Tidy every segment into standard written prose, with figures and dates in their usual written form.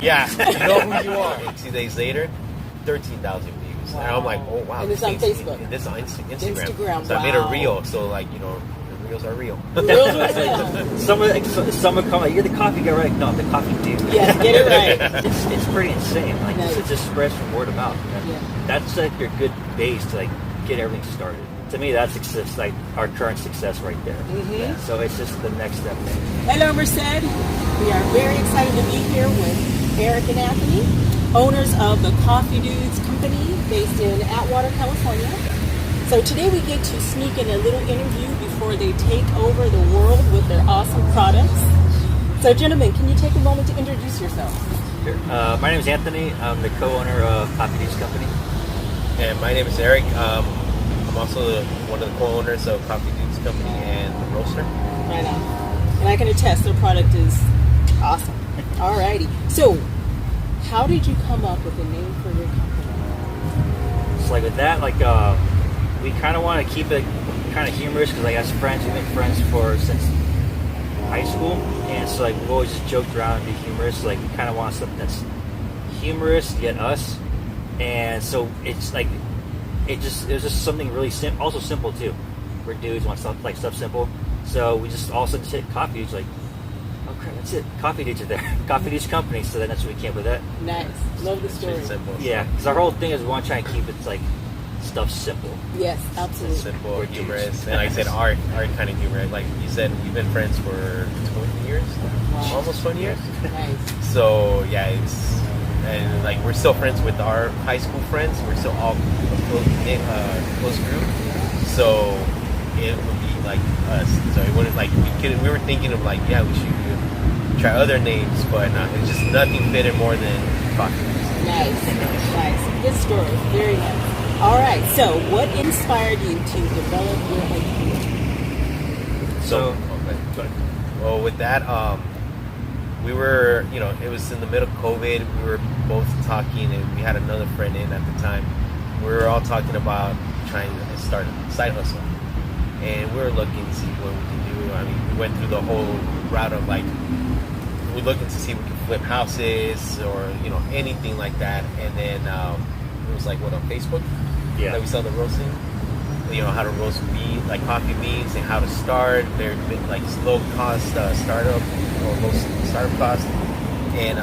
Yeah, know who you are. And 2 days later, 13,000 views. Wow. And I'm like, oh wow. And it's on Facebook. And this is on Instagram. So wow. I made a reel. So like, you know, the reels are real. The reels are real. Some would come like, you're the coffee guy, right? No, I'm the coffee dude. Yes, get it right. It's pretty insane. Like nice. it just spreads from word of mouth. Yeah. That's like your good base to like get everything started. To me, that's success, like our current success right there. Mm-hmm. Yeah, so it's just the next step. Hello, Merced. We are very excited to be here with Erik and Anthony, owners of the Coffee Dudes Company based in Atwater, California. So today we get to sneak in a little interview before they take over the world with their awesome products. So gentlemen, can you take a moment to introduce yourself? Sure. My name is Anthony. I'm the co-owner of Coffee Dudes Company. And my name is Erik. I'm also one of the co-owners of Coffee Dudes Company and the roaster. Right on. And I can attest their product is awesome. Alrighty. So, how did you come up with a name for your company? So like with that, like we kind of want to keep it kind of humorous because like as friends, we've been friends since high school, and so like we've always just joked around and be humorous. So, like we kind of want something that's humorous yet us, and so it's like it was just something really simple, also simple too. We're dudes, want stuff simple, so we just also just hit Coffee Dudes, like, oh crap, that's it, Coffee Dudes are there. Coffee Dudes Company, so then that's what we came up with that. Nice. Love the story. Simple. Yeah, because our whole thing is we want to try and keep it like stuff simple. Yes, absolutely. Simple, humorous, and like I said, art kind of humorous. Like you said, we've been friends for 20 years, Wow. almost 20 years. Nice. So yeah, and like we're still friends with our high school friends. We're still all a close group. So it would be like us. So it wouldn't like we were thinking of like, yeah, we should try other names, but it's just nothing fitted more than Coffee. Nice. Good story. Very nice. All right. So, what inspired you to develop your idea? So, well, with that, we were, it was in the middle of COVID. We were both talking, and we had another friend in at the time. We were all talking about trying to start a side hustle, and we were looking to see what we can do. I mean, we went through the whole route of like, we're looking to see if we can flip houses or anything like that. And then it was like on Facebook, that we saw the roasting. How to roast like coffee beans and how to start. Very like low cost startup or low startup cost. And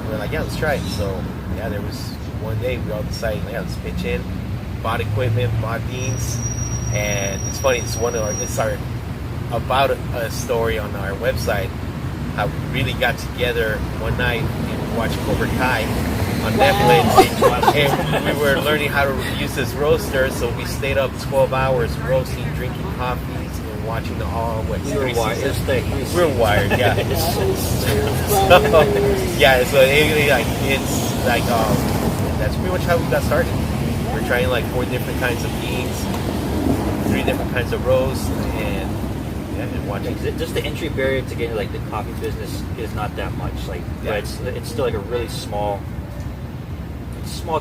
we're like, yeah, let's try it. So yeah, there was one day we all decided, yeah, let's pitch in, bought equipment, bought beans, and it's funny. It's about a story on our website. How we really got together one night and watched Cobra Kai on Netflix, and we were learning how to use this roaster. So we stayed up 12 hours roasting, drinking coffees, and watching the all what three seasons. We're wired, yeah. So it's like that's pretty much how we got started. We're trying like 4 different kinds of beans, 3 different kinds of roasts, and watching. Just the entry barrier to get into like the coffee business is not that much. But it's still like a really small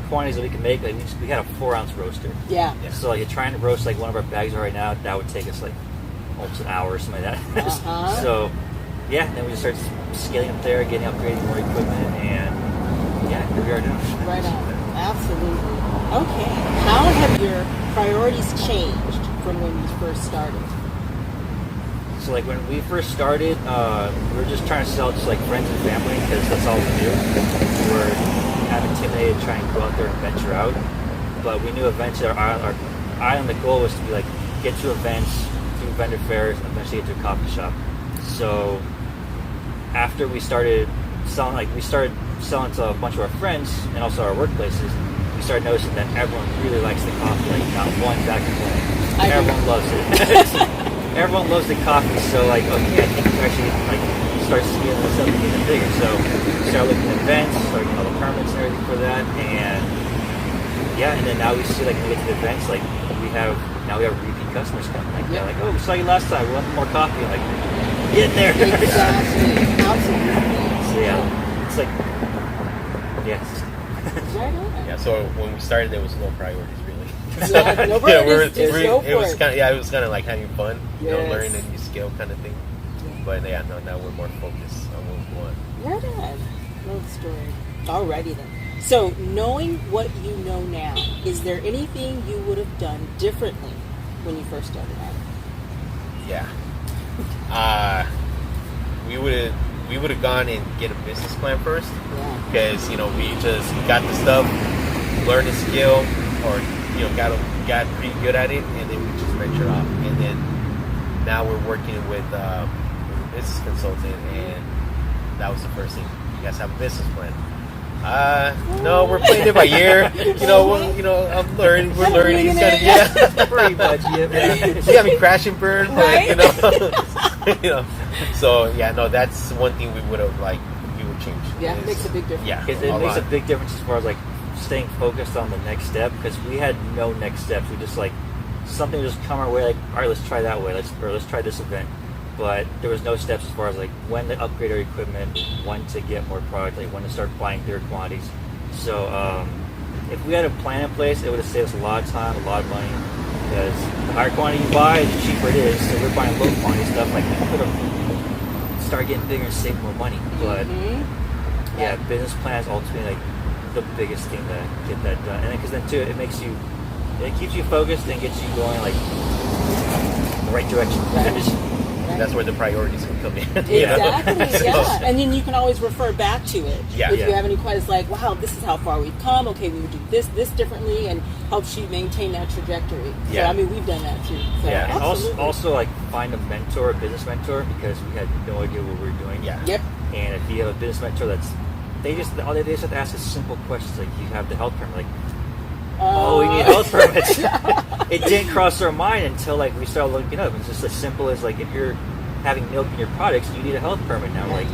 quantities that we can make. Like we had a 4-ounce roaster. Yeah. So like trying to roast like one of our bags right now, that would take us like almost an hour or something like that. So yeah, then we just started scaling up there, upgrading more equipment, and yeah, here we are now. Right on. Absolutely. Okay. How have your priorities changed from when you first started? So like when we first started, we were just trying to sell to like friends and family because that's all we do. We were kind of intimidated to try and go out there and venture out, but we knew eventually our eye on the goal was to be like get to events, do vendor fairs, and eventually get to a coffee shop. So after we started selling, to a bunch of our friends and also our workplaces, we started noticing that everyone really likes the coffee. Like not one back complaint. Everyone loves it. Everyone loves the coffee, so like, okay, I think we actually like start scaling this up and getting bigger. So we started looking at events, started getting all the permits and everything for that, and yeah, and then now we see like when we get to the events, like we have repeat customers coming. Like they're like, oh, we saw you last time, we want more coffee. I'm like, get in there. Exactly. Absolutely. So yeah, it's like yes. Right on. Yeah. So when we started, there was no priorities really. Yeah, no priorities. It was kind of like having fun, learning a new skill kind of thing. Yeah. But now we're more focused on what we want. Right on. Well, it's story. Alrighty then. So, knowing what you know now, is there anything you would have done differently when you first started out? Yeah. We would have gone and get a business plan first, Yeah. because we just got the stuff, learned the skill, or got pretty good at it, and then we just ventured off. And then now we're working with a business consultant, and that was the first thing. You guys have a business plan? No, we're playing it by ear. I'm learning. We're learning. It's kind of, yeah, Pretty much, yeah. you got me crash and burn, Right? but So yeah, no, that's one thing we would change. Yeah, it makes a big difference. Yeah, Because it makes a big difference as far as like staying focused on the next step. Because we had no next steps. We just something just come our way. Like, all right, let's try that way. Let's try this event. But there was no steps as far as like when to upgrade our equipment, when to get more product, like when to start buying bigger quantities. So if we had a plan in place, it would have saved us a lot of time, a lot of money. Because the higher quantity you buy, the cheaper it is. So we're buying low quantity stuff. Like, we could have started getting bigger and save more money. But yeah, business plan is ultimately like the biggest thing to get that done. And because then too, it keeps you focused and gets you going like the right direction. That's where the priorities can come in. Exactly, yeah. So, And then you can always refer back to it. Yeah. If Yeah. you have any questions like, wow, this is how far we've come. Okay, we would do this differently, and helps you maintain that trajectory. Yeah. So, I mean, we've done that too. So, Yeah. And absolutely. also like find a mentor, a business mentor, because we had no idea what we were doing. Yeah. Yep. And if you have a business mentor they just have to ask us simple questions like, you have the health permit, like, oh, we need health permits. It didn't cross our mind until like we started looking up. It's just as simple as like, if you're having milk in your products, you need a health permit now. Like,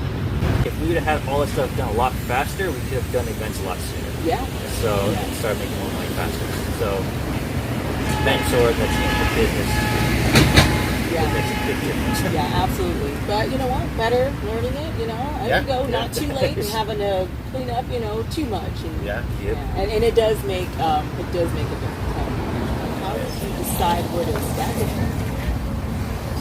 if we would have had all this stuff done a lot faster, we could have done events a lot sooner. Yeah. So start making more money faster. So mentor that's in the business. It makes a big difference. Yeah, absolutely. But you know what? Better learning it. There you go. Not too late and having to clean up. Too much. And, Yeah. Yep. And it does make a difference. How did you decide where to establish?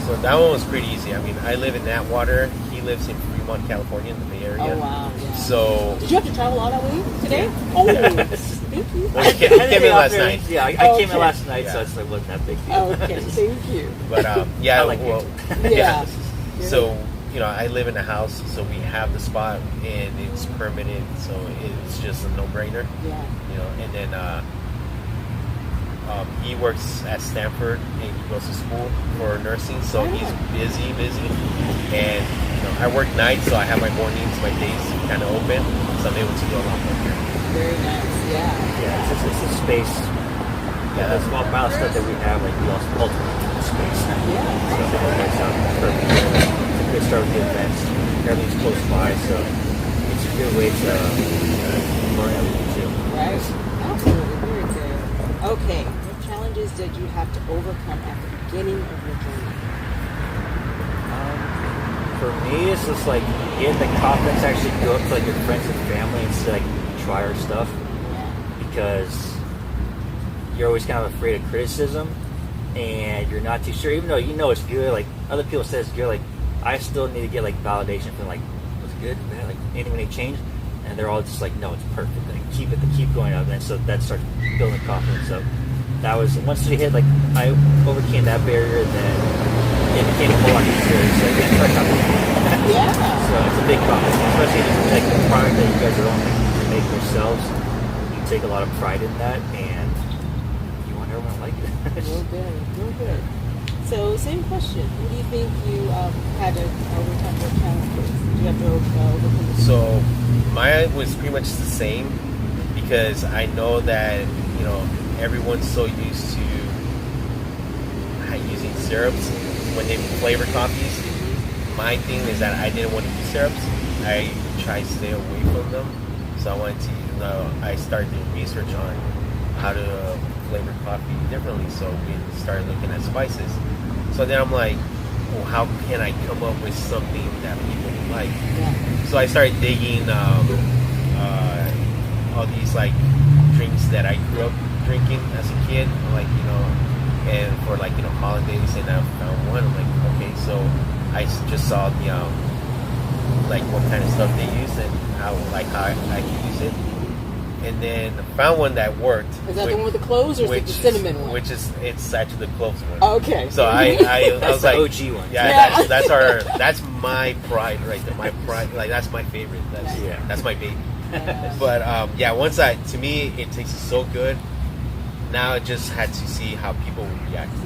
So that one was pretty easy. I mean, I live in Atwater. He lives in Fremont, California, in the Bay Area. Oh wow. Yeah. So Did you have to travel all that way today? Oh, thank you. Well, he came in last night. Yeah, I came in last night, so it's like wasn't that big deal. Okay, thank you. But yeah, I like well, Yeah. So I live in a house, so we have the spot, and it's permitted, so it's just a no-brainer. Yeah. And then he works at Stanford, and he goes to school for nursing, so he's busy, and I work nights, so I have my mornings, my days kind of open, so I'm able to do a lot more here. Very nice. Yeah. Yeah, it's a space. Yeah, that's small amount of stuff that we have. Like, we also ultimately need space. Yeah. So it works out perfect. It's a good start with the events. Everything's close by, so it's a good way to learn everything too. Right. Absolutely. Very good. Okay. What challenges did you have to overcome at the beginning of your journey? For me, it's just like getting the confidence to actually go up to like your friends and family and say, like, try our stuff, because you're always kind of afraid of criticism, and you're not too sure, even though it's good. Like, other people say it's good, like, I still need to get like validation from like, was it good, man? Like, any change, and they're all just like, no, it's perfect. Like, keep going up, and so that starts building confidence. So that was, once we hit, like, I overcame that barrier, then it became a whole lot easier. So I didn't try something. Yeah. So it's a big confidence, especially if it's like the product that you guys are only make yourselves. You take a lot of pride in that, and you want everyone to like it. Real good. So, same question. What do you think you had to overcome your challenges? Did you have to overcome the So mine was pretty much the same, because I know that everyone's so used to using syrups when they flavor coffees. My thing is that I didn't want to use syrups. I try to stay away from them. So I wanted to, I started doing research on how to flavor coffee differently. So we started looking at spices. So then I'm like, well, how can I come up with something that people like? Yeah. So I started digging all these like drinks that I grew up drinking as a kid, like, and for like, holidays, and I found one. I'm like, okay, so I just saw the like what kind of stuff they use and how I can use it. And then found one that worked. Is that the one with the cloves, or is it the cinnamon one? Which is it's actually the cloves one. Okay. So I was the like, OG one. Yeah, that's my pride right there. My pride, like that's my favorite. That's my baby. But once to me it tastes so good. Now I just had to see how people would react to